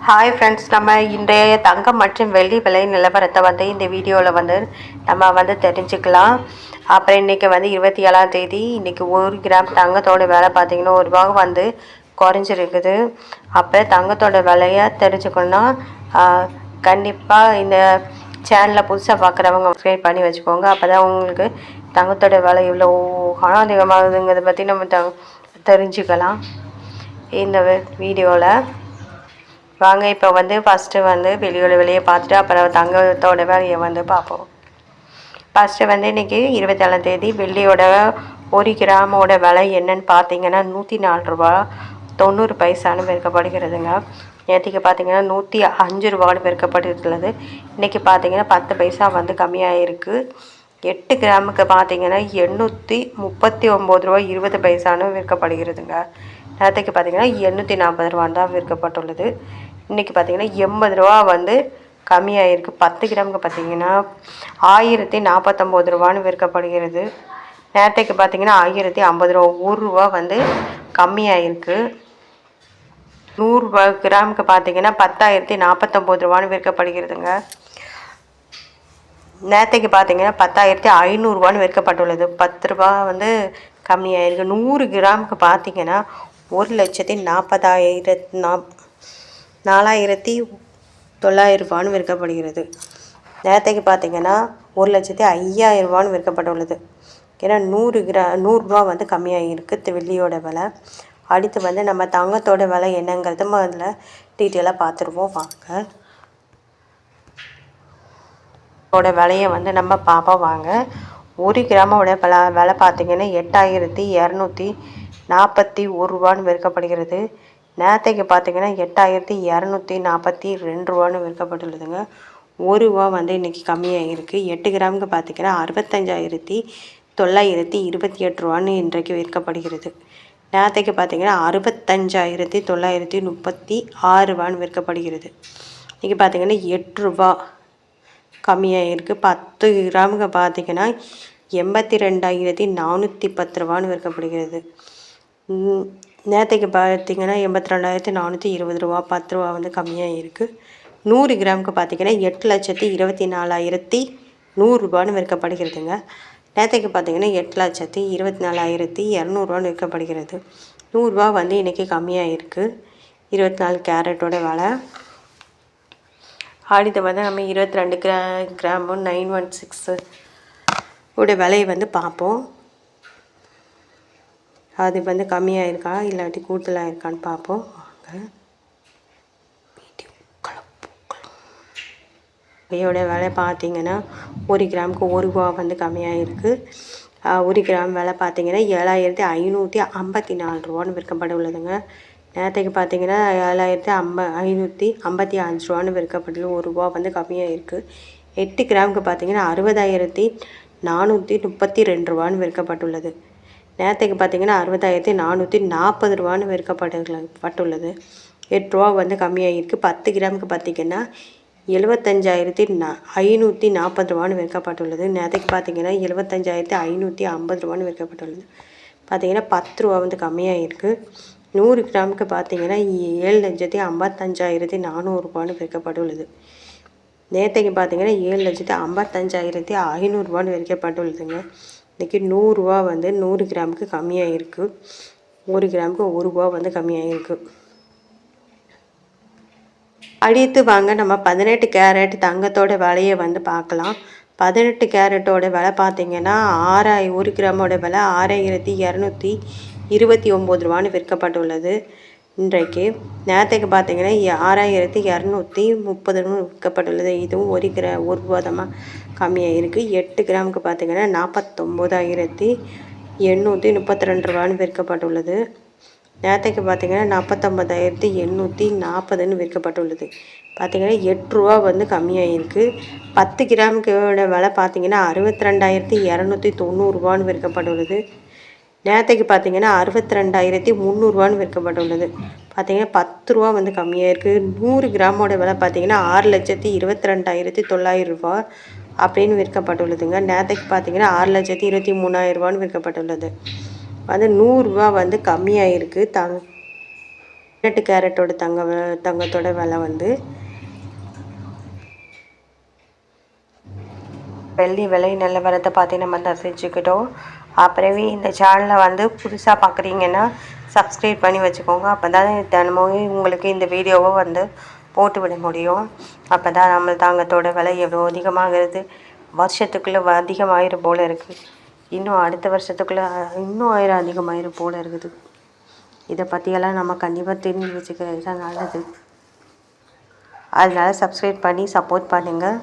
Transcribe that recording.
Hi friends, நம்ம இன்றைய தங்கம் மற்றும் வெள்ளி விலை நிலவரத்தை இந்த வீடியோவில் நம்ம தெரிஞ்சுக்கலாம். அப்புறம் இன்றைக்கி 27ஆம் தேதி. இன்றைக்கி 1 கிராம் தங்கத்தோட விலை பார்த்திங்கன்னா ₹1 குறைஞ்சிருக்குது. அப்புறம் தங்கத்தோட விலையை தெரிஞ்சுக்கணுன்னா கண்டிப்பாக இந்த சேனலை புதுசாக பார்க்குறவங்க சப்ஸ்கிரைப் பண்ணி வச்சுக்கோங்க. அப்போ தான் உங்களுக்கு தங்கத்தோட விலை இவ்வளோ அதிகமாகுதுங்கிறத பற்றி நம்ம தெரிஞ்சுக்கலாம் இந்த வீடியோவில். வாங்க இப்போ ஃபஸ்ட்டு வெளியோட விலையை பார்த்துட்டு அப்புறம் தங்கத்தோட விலையை பார்ப்போம். ஃபஸ்ட்டு இன்றைக்கி 27ஆம் தேதி வெள்ளியோட 1 கிராமோட விலை என்னன்னு பார்த்தீங்கன்னா ₹105.90 விற்கப்படுகிறதுங்க. நேற்றுக்கு பார்த்தீங்கன்னா ₹105 விற்கப்பட்டுள்ளது. இன்றைக்கி பார்த்தீங்கன்னா 10 பைசா கம்மியாக இருக்குது. 8 கிராமுக்கு பார்த்தீங்கன்னா ₹839.20 விற்கப்படுகிறதுங்க. நேற்றுக்கு பார்த்தீங்கன்னா ₹840 தான் விற்கப்பட்டுள்ளது. இன்றைக்கி பார்த்தீங்கன்னா ₹80 கம்மியாக இருக்குது. 10 கிராமுக்கு பார்த்தீங்கன்னா ₹1049 விற்கப்படுகிறது. நேற்றுக்கு பார்த்தீங்கன்னா ₹1050 ₹1 கம்மியாக இருக்குது. 100 கிராமுக்கு பார்த்தீங்கன்னா ₹10,049 விற்கப்படுகிறதுங்க. நேற்றுக்கு பார்த்தீங்கன்னா ₹10,500 விற்கப்பட்டுள்ளது. ₹10 கம்மியாக இருக்குது. 100 கிராமுக்கு பார்த்தீங்கன்னா ₹1,40,900 விற்கப்படுகிறது. நேற்றுக்கு பார்த்தீங்கன்னா ₹1,05,000 விற்கப்பட்டுள்ளது. ஏன்னா 100 கம்மியாக இருக்குது வெள்ளியோட விலை. அடுத்து நம்ம தங்கத்தோட விலை என்னங்கிறது முதல்ல டீட்டெயிலாக பார்த்துருவோம். வாங்க விலையை நம்ம பார்ப்போம் வாங்க. 1 கிராமோட விலை பார்த்தீங்கன்னா ₹8,241 விற்கப்படுகிறது. நேற்றுக்கு பார்த்தீங்கன்னா ₹8,242 விற்கப்பட்டுள்ளதுங்க. ₹1 இன்றைக்கி கம்மியாக இருக்குது. 8 கிராமுக்கு பார்த்தீங்கன்னா ₹65,928 இன்றைக்கு விற்கப்படுகிறது. நேற்றுக்கு பார்த்தீங்கன்னா ₹65,936 விற்கப்படுகிறது. இன்றைக்கி பார்த்தீங்கன்னா ₹8 கம்மியாக இருக்குது. 10 கிராமுக்கு பார்த்தீங்கன்னா ₹82,410 விற்கப்படுகிறது. நேற்றுக்கு பார்த்தீங்கன்னா ₹82,420 ₹10 கம்மியாக இருக்குது. 100 கிராமுக்கு பார்த்தீங்கன்னா ₹8,24,100 விற்கப்படுகிறதுங்க. நேற்றுக்கு பார்த்தீங்கன்னா ₹8,24,200 விற்கப்படுகிறது. ₹100 இன்றைக்கி கம்மியாக இருக்குது. 24 கேரட்டோட விலை. அடுத்து நம்ம 22 கிராமும் 916 உடைய விலையை பார்ப்போம். அது கம்மியாக இருக்கா இல்லாட்டி கூடுதலாக இருக்கான்னு பார்ப்போம் வாங்க. விலையோட விலை பார்த்தீங்கன்னா 1 கிராமுக்கு ₹1 கம்மியாக இருக்குது. 1 கிராம் விலை பார்த்தீங்கன்னா ₹7,554 விற்கப்பட உள்ளதுங்க. நேற்றுக்கு பார்த்தீங்கன்னா ₹7,555 விற்கப்பட்டது. ₹1 கம்மியாக இருக்குது. 8 கிராமுக்கு பார்த்தீங்கன்னா ₹60,432 விற்கப்பட்டுள்ளது. நேற்றுக்கு பார்த்தீங்கன்னா ₹60,440 விற்கப்பட்டுள்ளது. ₹8 கம்மியாக இருக்குது. 10 கிராமுக்கு பார்த்தீங்கன்னா ₹75,540 விற்கப்பட்டுள்ளது. நேற்றுக்கு பார்த்தீங்கன்னா ₹75,550 விற்கப்பட்டுள்ளது. பார்த்தீங்கன்னா ₹10 கம்மியாக இருக்குது. 100 கிராமுக்கு பார்த்தீங்கன்னா ₹7,55,400 விற்கப்பட்டுள்ளது. நேற்றுக்கு பார்த்தீங்கன்னா ₹7,55,500 விற்கப்பட்டுள்ளதுங்க. இன்றைக்கி ₹100 100 கிராமுக்கு கம்மியாக இருக்குது. 1 கிராமுக்கு ₹1 கம்மியாக இருக்குது. அடுத்து வாங்க நம்ம 18 கேரட் தங்கத்தோட விலையை பார்க்கலாம். 18 கேரட்டோட விலை பார்த்தீங்கன்னா 1 கிராமோட விலை ₹6,229 விற்கப்பட்டுள்ளது இன்றைக்கு. நேற்றுக்கு பார்த்தீங்கன்னா ₹6,230 விற்கப்பட்டுள்ளது. இதுவும் ₹1 கம்மியாக இருக்குது. 8 கிராமுக்கு பார்த்தீங்கன்னா ₹49,832 விற்கப்பட்டுள்ளது. நேற்றுக்கு பார்த்தீங்கன்னா ₹49,840 விற்கப்பட்டுள்ளது. பார்த்தீங்கன்னா ₹8 கம்மியாக இருக்குது. 10 கிராமுக்கு விலை பார்த்தீங்கன்னா ₹62,290 விற்கப்பட்டுள்ளது. நேற்றுக்கு பார்த்தீங்கன்னா ₹62,300 விற்கப்பட்டுள்ளது. பார்த்தீங்கன்னா ₹10 கம்மியாக இருக்குது. 100 கிராமோட விலை பார்த்தீங்கன்னா ₹6,22,900 அப்படின்னு விற்கப்பட்டுள்ளதுங்க. நேற்றுக்கு பார்த்தீங்கன்னா ₹6,23,000 விற்கப்பட்டுள்ளது. ₹100 கம்மியாக இருக்குது. 18 கேரட்டோட தங்கத்தோட விலை வந்து வெள்ளி விலை நிலவரத்தை பார்த்து நம்ம தெரிஞ்சுக்கிட்டோம். அப்புறமே இந்த சேனலை வந்து புதுசாக பார்க்குறீங்கன்னா சப்ஸ்கிரைப் பண்ணி வச்சுக்கோங்க. அப்போ தான் தினமும் உங்களுக்கு இந்த வீடியோவை வந்து போட்டு விட முடியும். அப்போ தான் நம்ம தங்கத்தோட விலை எவ்வளோ அதிகமாகிறது, வருஷத்துக்குள்ளே அதிகமாயிரும் போல் இருக்குது. இன்னும் அடுத்த வருஷத்துக்குள்ளே இன்னும் 1000 அதிகமாயிரும் போல் இருக்குது. இதை பற்றியெல்லாம் நம்ம கண்டிப்பாக தெரிஞ்சு வச்சுக்கிறது தான் நல்லது. அதனால் சப்ஸ்கிரைப் பண்ணி சப்போர்ட் பண்ணுங்கள்.